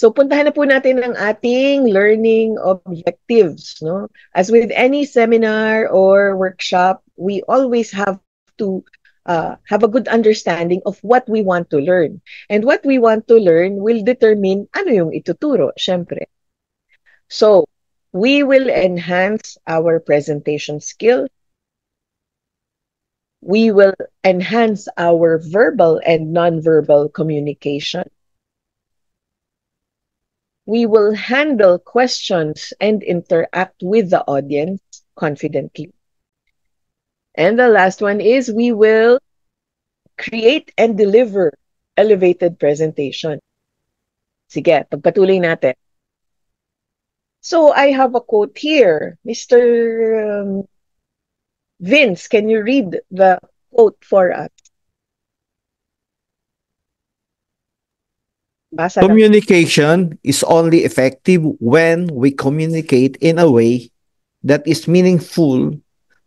So puntahan na po natin ang ating learning objectives, no? As with any seminar or workshop, we always have to have a good understanding of what we want to learn. And what we want to learn will determine ano yung ituturo, syempre. So, we will enhance our presentation skill. We will enhance our verbal and nonverbal communication. We will handle questions and interact with the audience confidently. And the last one is we will create and deliver elevated presentation. Sige, pagpatuloy natin. So I have a quote here. Mr. Vince, can you read the quote for us? Basa lang. Communication is only effective when we communicate in a way that is meaningful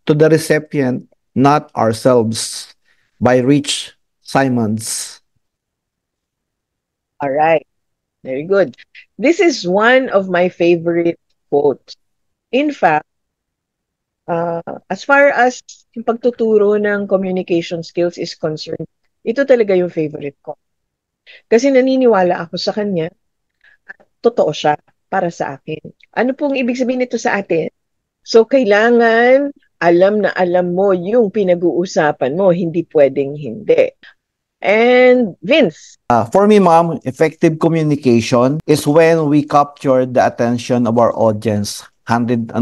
to the recipient, not ourselves, by Rich Simons. All right. Very good. This is one of my favorite quotes. In fact, as far as yung pagtuturo ng communication skills is concerned, ito talaga yung favorite ko. Kasi naniniwala ako sa kanya at totoo siya para sa akin. Ano pong ibig sabihin nito sa atin? So, kailangan alam na alam mo yung pinag-uusapan mo, hindi pwedeng hindi. And Vince? For me, ma'am, effective communication is when we capture the attention of our audience 101%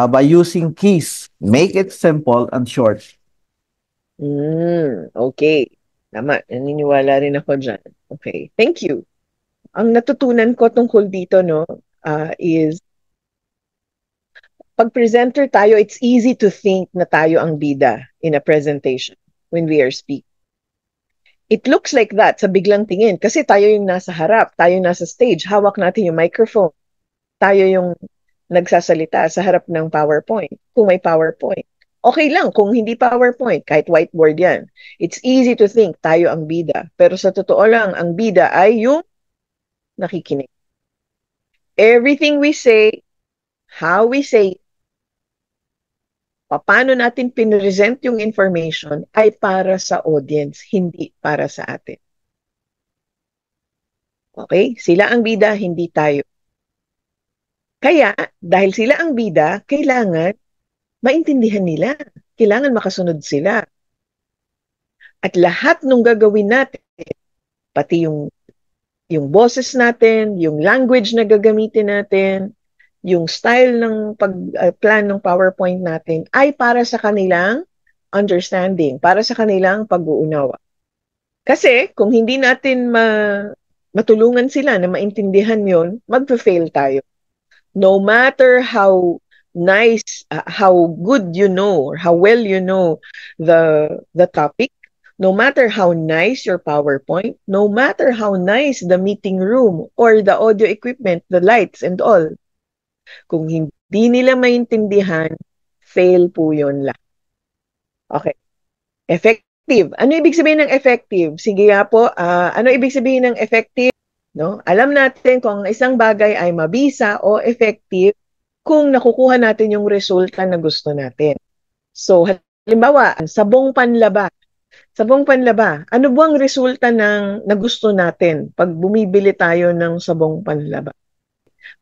by using keys. Make it simple and short. Okay. Tama, naniniwala rin ako dyan. Okay, thank you. Ang natutunan ko tungkol dito, no, is pag presenter tayo, it's easy to think na tayo ang bida in a presentation when we are speaking. It looks like that sa biglang tingin kasi tayo yung nasa harap, tayo yung nasa stage, hawak natin yung microphone. Tayo yung nagsasalita sa harap ng PowerPoint, kung may PowerPoint. Okay lang kung hindi PowerPoint, kahit whiteboard yan. It's easy to think tayo ang bida. Pero sa totoo lang, ang bida ay yung nakikinig. Everything we say, how we say, paano natin pinresent yung information ay para sa audience, hindi para sa atin. Okay? Sila ang bida, hindi tayo. Kaya, dahil sila ang bida, kailangan maintindihan nila. Kailangan makasunod sila. At lahat ng gagawin natin, pati yung boses natin, yung language na gagamitin natin, yung style ng pag-plan ng PowerPoint natin ay para sa kanilang understanding, para sa kanilang pag-uunawa. Kasi kung hindi natin matulungan sila na maintindihan yon, mag-fail tayo. No matter how nice, how good you know, or how well you know the topic, no matter how nice your PowerPoint, no matter how nice the meeting room or the audio equipment, the lights and all, kung hindi nila maintindihan, fail po yun lang. Okay. Effective. Ano ibig sabihin ng effective? Sige nga po, ano ibig sabihin ng effective? No? Alam natin kung ang isang bagay ay mabisa o effective kung nakukuha natin yung resulta na gusto natin. So, halimbawa, sabong panlaba. Sabong panlaba. Ano ba ang resulta na gusto natin pag bumibili tayo ng sabong panlaba?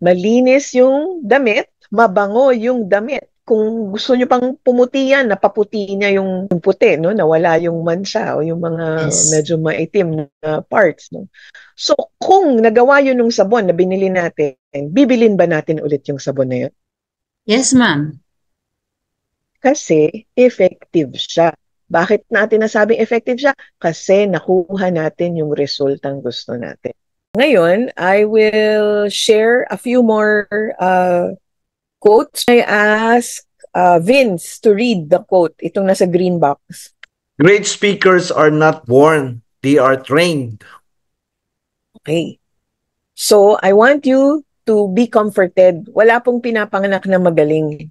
Malinis yung damit, mabango yung damit. Kung gusto nyo pang pumutihan, napaputi niya yung puti, no? Nawala yung mansa o yung mga medyo maitim na parts. No? So, kung nagawa yun ng sabon na binili natin, bibilin ba natin ulit yung sabon na yun? Yes, ma'am. Kasi effective siya. Bakit natin nasabing effective siya? Kasi nakuha natin yung resultang gusto natin. Ngayon, I will share a few more quotes. I ask Vince to read the quote. Itong nasa green box. Great speakers are not born, they are trained. Okay. So, I want you to be comforted. Wala pong pinapanganak na magaling.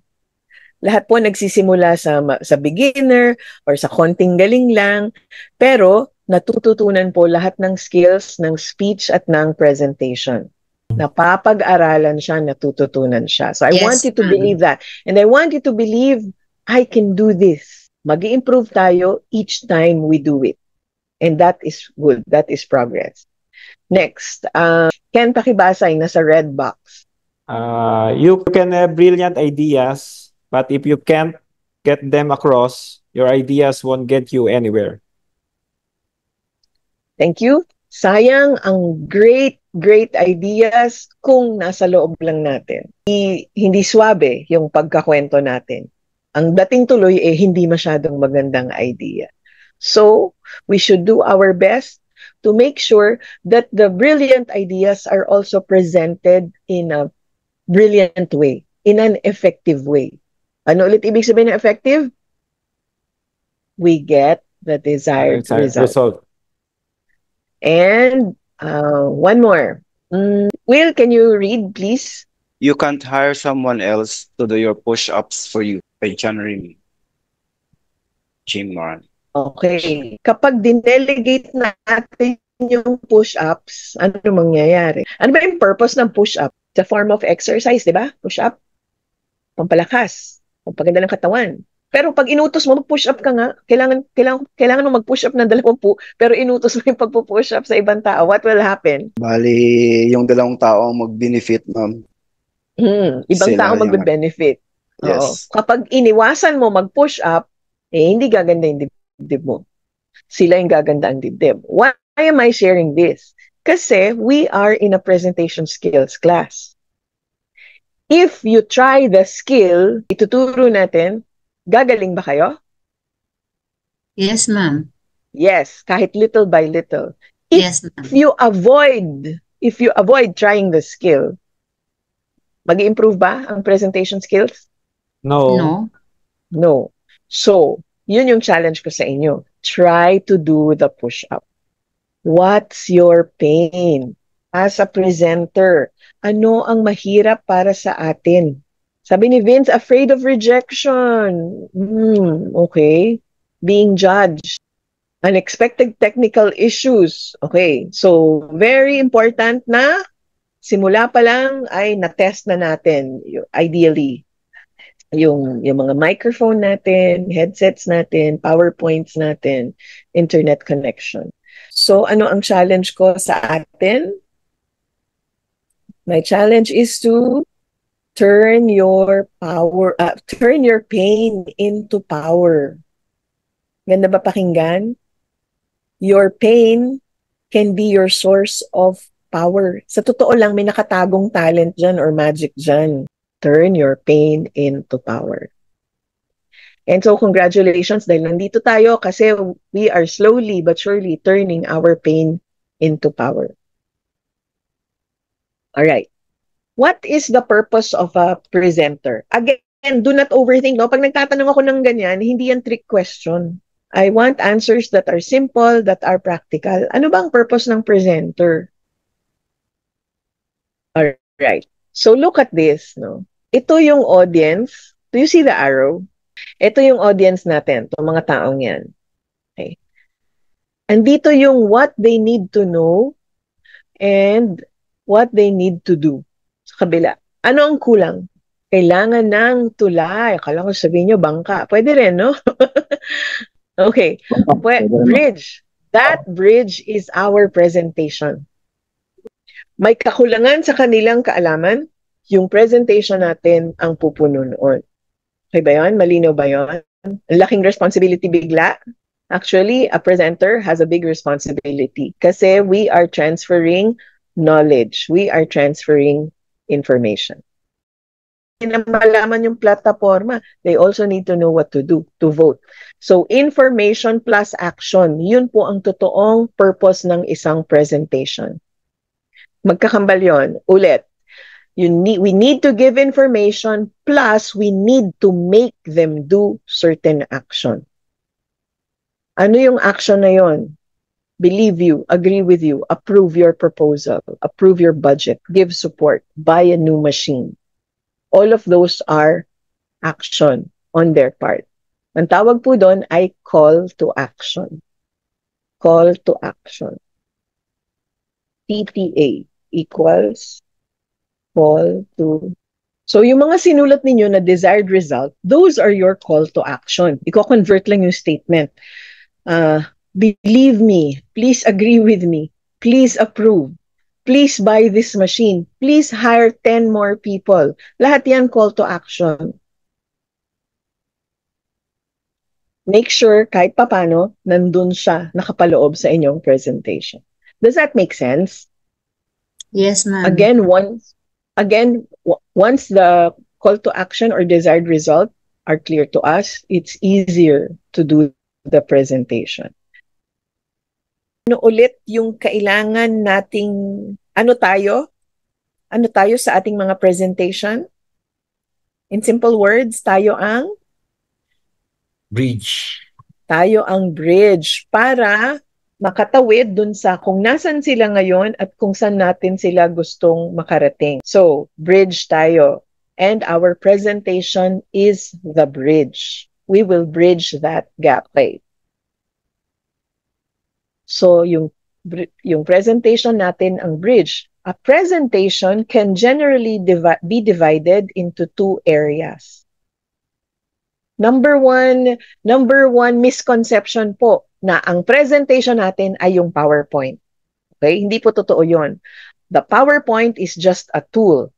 Lahat po nagsisimula sa beginner or sa konting galing lang. Pero, natututunan po lahat ng skills ng speech at ng presentation. Napapag-aralan siya, natututunan siya. So I Yes, want you to ma'am. believe that. And I want you to believe, I can do this. Mag-i-improve tayo each time we do it. And that is good. That is progress. Next, Ken Pakibasay, nasa red box. You can have brilliant ideas, but if you can't get them across, your ideas won't get you anywhere. Thank you. Sayang ang great ideas kung nasa loob lang natin. Hindi swabe yung pagkakwento natin. Ang dating tuloy hindi masyadong magandang idea. So, we should do our best to make sure that the brilliant ideas are also presented in a brilliant way, in an effective way. Ano ulit ibig sabihin ng effective? We get the desired result. And one more. Will, can you read, please? You can't hire someone else to do your push-ups for you by John Remy. Jim Moran. Okay. Kapag dinelegate natin yung push-ups, ano mangyayari? Ano ba yung purpose ng push-up? It's a form of exercise, di ba? Push-up. Pampalakas. Pampaganda ng katawan. Pero pag inutos mo, mag-push up ka nga, kailangan mo mag-push up ng 20, pero inutos mo yung pag-push up sa ibang tao, what will happen? Bali, yung dalawang tao ang mag-benefit, ma'am. Ibang Sila tao yung mag-benefit. Yes. Oo. Kapag iniwasan mo mag-push up, hindi gaganda yung dibdib mo. Sila yung gaganda ang dibdib. Why am I sharing this? Kasi we are in a presentation skills class. If you try the skill, ituturo natin, gagaling ba kayo? Yes, ma'am. Yes, kahit little by little. Yes, ma'am. If you avoid trying the skill, mag-i-improve ba ang presentation skills? No. No. So, yun yung challenge ko sa inyo. Try to do the push-up. What's your pain? As a presenter, ano ang mahirap para sa atin? Sabi ni Vince, afraid of rejection. Okay. Being judged. Unexpected technical issues. Okay. So, very important na simula pa lang ay na-test na natin, ideally, yung mga microphone natin, headsets natin, PowerPoints natin, internet connection. So, ano ang challenge ko sa atin? My challenge is to turn your pain into power. Ganda ba pakinggan? Your pain can be your source of power. Sa totoo lang, may nakatagong talent dyan or magic dyan. Turn your pain into power. And so, congratulations dahil nandito tayo kasi we are slowly but surely turning our pain into power. All right. What is the purpose of a presenter? Again, do not overthink. No? Pag nagtatanong ako ng ganyan, hindi yan trick question. I want answers that are simple, that are practical. Ano ba ang purpose ng presenter? All right. So look at this. No? Ito yung audience. Do you see the arrow? Ito yung audience natin, itong mga taong yan. Okay. Andito yung what they need to know and what they need to do. Sa kabila. Ano ang kulang? Kailangan ng tulay. Akala ko sabihin nyo, bangka. Pwede rin, no? Okay. Bridge. That bridge is our presentation. May kakulangan sa kanilang kaalaman, yung presentation natin ang pupuno noon. Okay ba yun? Malinaw ba yun? Laking responsibility bigla. Actually, a presenter has a big responsibility kasi we are transferring knowledge. We are transferring information. Na malaman yung plataforma, they also need to know what to do, to vote. So, information plus action, yun po ang totoong purpose ng isang presentation. Magkakambal yun. Ulit, we need to give information plus we need to make them do certain action. Ano yung action na yun? Believe you, agree with you, approve your proposal, approve your budget, give support, buy a new machine. All of those are action on their part. Ang tawag po doon ay call to action. call to action. TTA equals call to. So yung mga sinulat ninyo na desired result, those are your call to action. Iko-convert lang yung statement. Believe me, please agree with me, please approve, please buy this machine, please hire 10 more people. Lahat yan call to action. Make sure kahit papano, nandun siya nakapaloob sa inyong presentation. Does that make sense? Yes, ma'am. Again, once the call to action or desired result are clear to us, it's easier to do the presentation. Ano ulit yung kailangan nating, ano tayo? Ano tayo sa ating mga presentation? In simple words, tayo ang Bridge. tayo ang bridge para makatawid dun sa kung nasan sila ngayon at kung saan natin sila gustong makarating. So, bridge tayo. And our presentation is the bridge. We will bridge that gap. Okay. So, yung presentation natin ang bridge. A presentation can generally be divided into two areas. Number one misconception po na ang presentation natin ay yung PowerPoint. Okay? Hindi po totoo yun. The PowerPoint is just a tool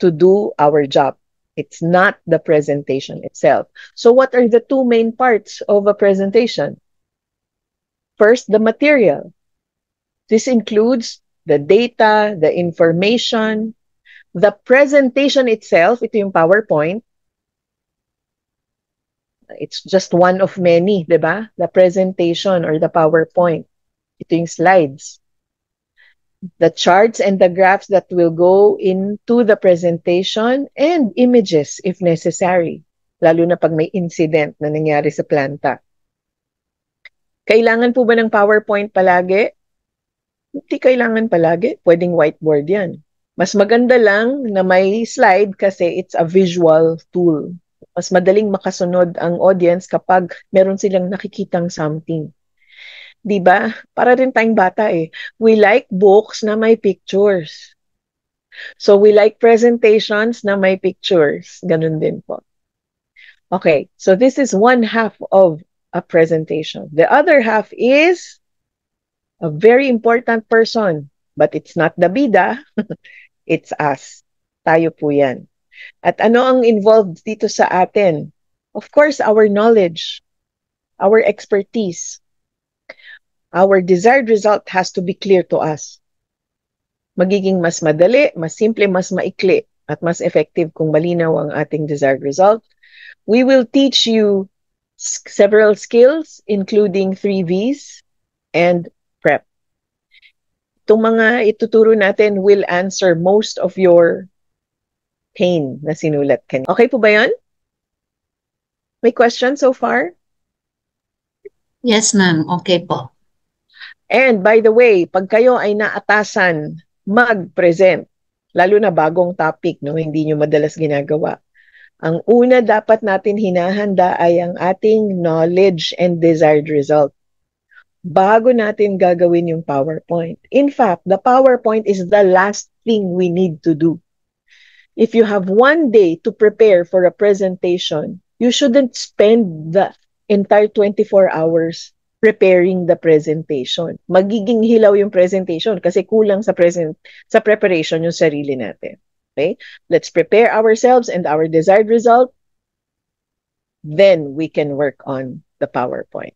to do our job. It's not the presentation itself. So what are the two main parts of a presentation? First, the material. This includes the data, the information, the presentation itself, ito yung PowerPoint. It's just one of many, di ba? The presentation or the PowerPoint. Ito yung slides. The charts and the graphs that will go into the presentation and images if necessary. Lalo na pag may incident na nangyari sa planta. Kailangan po ba ng PowerPoint palagi? Hindi kailangan palagi. Pwedeng whiteboard yan. Mas maganda lang na may slide kasi it's a visual tool. Mas madaling makasunod ang audience kapag meron silang nakikitang something. Diba? Para rin tayong bata eh. We like books na may pictures. So we like presentations na may pictures. Ganun din po. Okay, so this is one half of a presentation. The other half is a very important person, but it's not the bida, it's us. Tayo po yan. At ano ang involved dito sa atin? Of course, our knowledge, our expertise. Our desired result has to be clear to us. Magiging mas madali, mas simple, mas maikli, at mas effective kung malinaw ang ating desired result. We will teach you several skills, including 3 V's and prep. Itong mga ituturo natin will answer most of your pain na sinulat kanina. Okay po ba yan? May question so far? Yes, ma'am. Okay po. And by the way, pag kayo ay naatasan mag-present, lalo na bagong topic, no, hindi nyo madalas ginagawa, ang una dapat natin hinahanda ay ang ating knowledge and desired result. Bago natin gagawin yung PowerPoint. In fact, the PowerPoint is the last thing we need to do. If you have one day to prepare for a presentation, you shouldn't spend the entire 24 hours preparing the presentation. Magiging hilaw yung presentation kasi kulang sa preparation yung sarili natin. Okay? Let's prepare ourselves and our desired result. Then we can work on the PowerPoint.